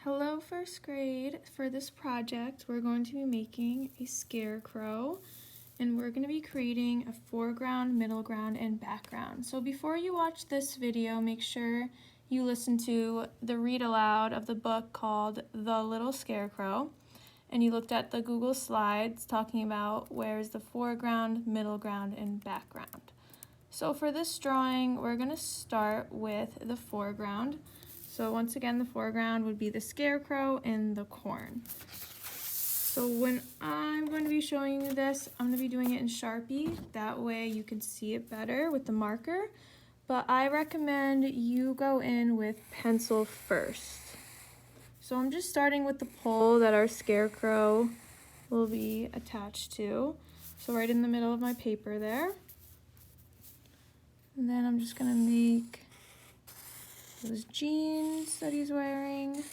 Hello, first grade. For this project, we're going to be making a scarecrow, and we're going to be creating a foreground, middle ground, and background. So before you watch this video, make sure you listen to the read aloud of the book called The Little Scarecrow, and you looked at the Google slides talking about where's the foreground, middle ground, and background. So for this drawing, we're going to start with the foreground. So once again, the foreground would be the scarecrow and the corn. So when I'm going to be showing you this, I'm going to be doing it in Sharpie. That way you can see it better with the marker. But I recommend you go in with pencil first. So I'm just starting with the pole that our scarecrow will be attached to. So right in the middle of my paper there. And then I'm just going to make those jeans that he's wearing.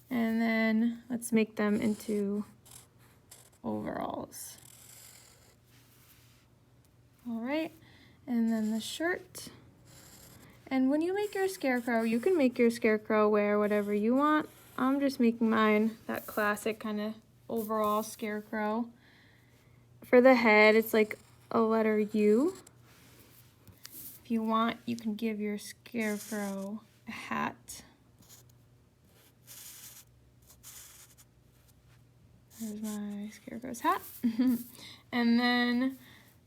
And then let's make them into overalls. All right, and then the shirt. And when you make your scarecrow, you can make your scarecrow wear whatever you want. I'm just making mine that classic kind of overall scarecrow. For the head, it's like a letter U. If you want, you can give your scarecrow a hat. There's my scarecrow's hat. And then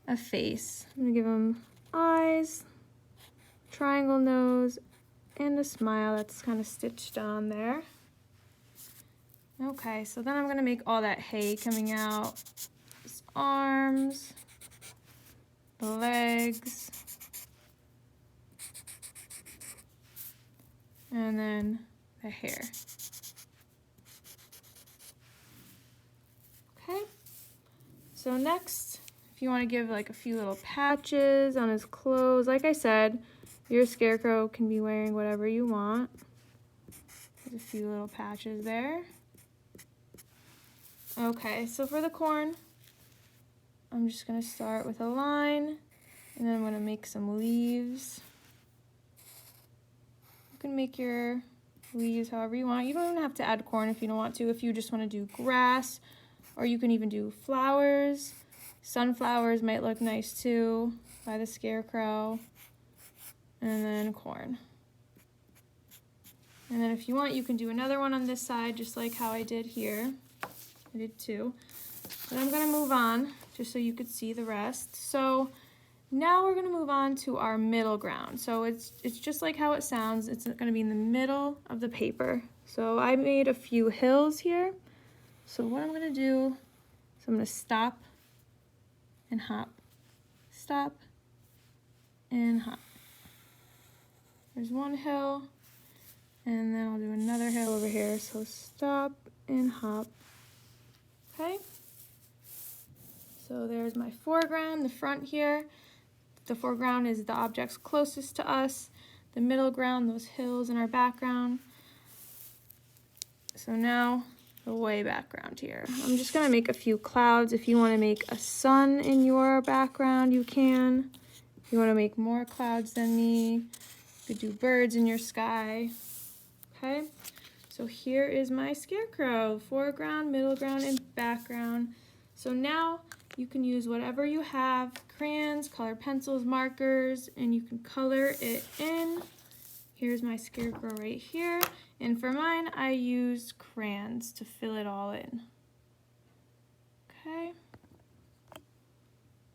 a face. I'm gonna give him eyes, triangle nose, and a smile that's kind of stitched on there. Okay, so then I'm gonna make all that hay coming out. His arms, the legs, and then the hair. Okay, so next, if you want to give like a few little patches on his clothes, like I said, your scarecrow can be wearing whatever you want. There's a few little patches there. Okay, so for the corn, I'm just going to start with a line, and then I'm going to make some leaves. You can make your leaves however you want. You don't even have to add corn if you don't want to. If you just want to do grass, or you can even do flowers. Sunflowers might look nice too by the scarecrow. And then corn. And then if you want, you can do another one on this side, just like how I did here. I did two. But I'm going to move on just so you could see the rest. So now we're going to move on to our middle ground. So it's just like how it sounds. It's going to be in the middle of the paper. So I made a few hills here. So what I'm going to do is I'm going to stop and hop, stop and hop. There's one hill, and then I'll do another hill over here. So stop and hop. Okay. So there's my foreground, the front here. The foreground is the objects closest to us. The middle ground, those hills in our background. So now the way background here. I'm just gonna make a few clouds. If you wanna make a sun in your background, you can. If you wanna make more clouds than me, you could do birds in your sky. Okay, so here is my scarecrow. Foreground, middle ground, and background. So now you can use whatever you have, crayons, colored pencils, markers, and you can color it in. Here's my scarecrow right here. And for mine, I used crayons to fill it all in.